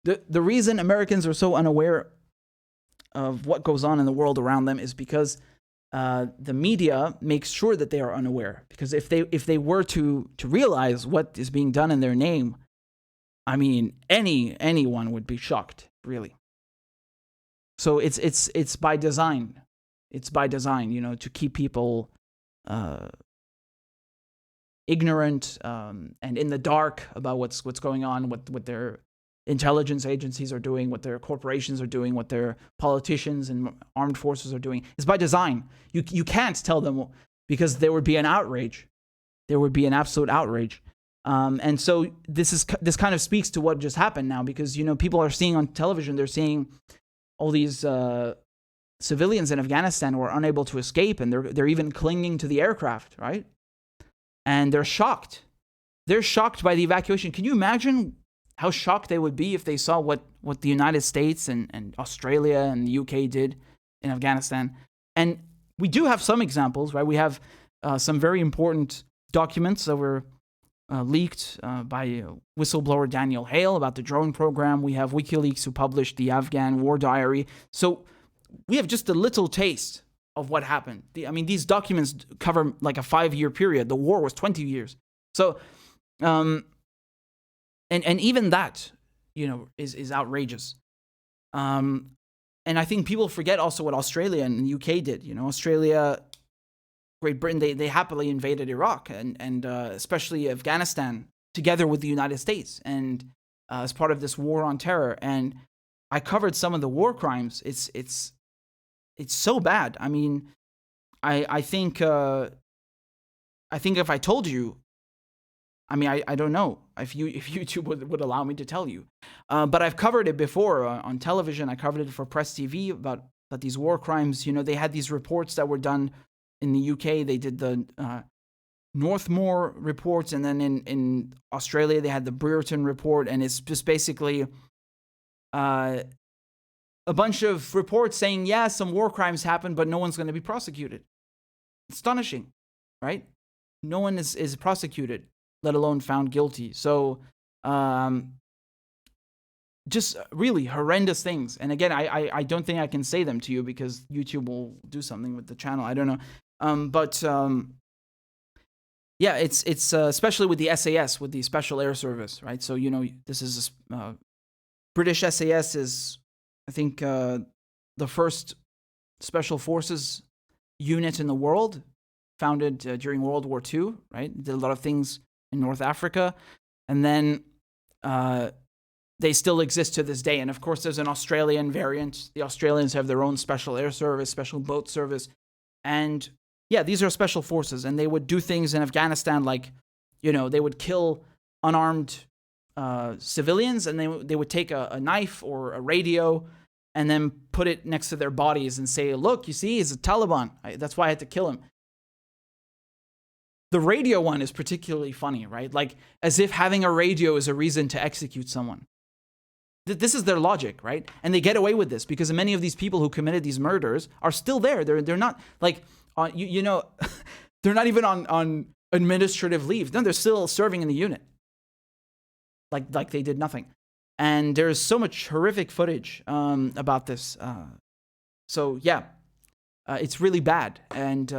The reason Americans are so unaware of what goes on in the world around them is because the media makes sure that they are unaware. Because if they were to realize what is being done in their name, I mean, anyone would be shocked, really. So it's by design. It's by design, to keep people ignorant and in the dark about what's going on, what their intelligence agencies are doing, what their corporations are doing, what their politicians and armed forces are doing. It's by design. You can't tell them, because there would be an outrage. There would be an absolute outrage. And so this kind of speaks to what just happened now, because people are seeing on television, they're seeing all these civilians in Afghanistan who are unable to escape, and they're even clinging to the aircraft, right? And they're shocked. They're shocked by the evacuation. Can you imagine how shocked they would be if they saw what the United States and Australia and the UK did in Afghanistan? And we do have some examples, right? We have some very important documents that were leaked by whistleblower Daniel Hale about the drone program. We have WikiLeaks, who published the Afghan War Diary. So we have just a little taste of what happened. These documents cover like a 5-year period. The war was 20 years. So, and even that, is outrageous. And I think people forget also what Australia and the UK did. Australia, Great Britain, they happily invaded Iraq and especially Afghanistan together with the United States, and as part of this war on terror. And I covered some of the war crimes. It's so bad. I mean, I think if I told you, I don't know if YouTube would allow me to tell you, but I've covered it before on television. I covered it for Press TV about these war crimes. They had these reports that were done in the UK. They did the Northmore reports, and then in Australia they had the Brereton report, and it's just basically a bunch of reports saying, yeah, some war crimes happened, but no one's going to be prosecuted. Astonishing, right? No one is prosecuted, let alone found guilty. So, just really horrendous things. And again, I don't think I can say them to you because YouTube will do something with the channel. I don't know. Yeah, it's especially with the SAS, with the Special Air Service, right? So, this is British SAS is, I think, the first special forces unit in the world, founded during World War II, right? Did a lot of things in North Africa. And then they still exist to this day. And of course, there's an Australian variant. The Australians have their own Special Air Service, Special Boat Service. And yeah, these are special forces. And they would do things in Afghanistan like, they would kill unarmed civilians, and they would take a knife or a radio and then put it next to their bodies and say, look, you see, he's a Taliban. That's why I had to kill him. The radio one is particularly funny, right? Like, as if having a radio is a reason to execute someone. This is their logic, right? And they get away with this because many of these people who committed these murders are still there. They're not like, they're not even on administrative leave. No, they're still serving in the unit. Like they did nothing. And there's so much horrific footage about this. So yeah, it's really bad. And,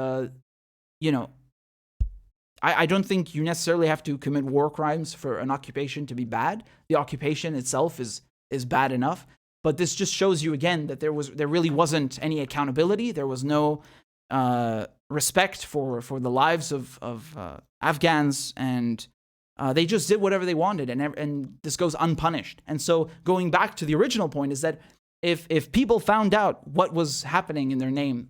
I don't think you necessarily have to commit war crimes for an occupation to be bad. The occupation itself is bad enough. But this just shows you again that there really wasn't any accountability. There was no respect for the lives of Afghans, and they just did whatever they wanted, and this goes unpunished. And so going back to the original point is that if people found out what was happening in their name,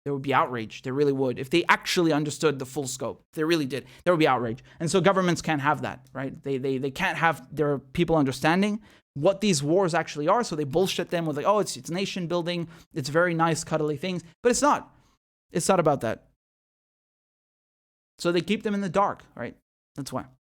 there would be outrage. There really would. If they actually understood the full scope, if they really did, there would be outrage. And so governments can't have that, right? They can't have their people understanding what these wars actually are. So they bullshit them with like, oh, it's nation building. It's very nice, cuddly things. But it's not. It's not about that. So they keep them in the dark, right? That's why.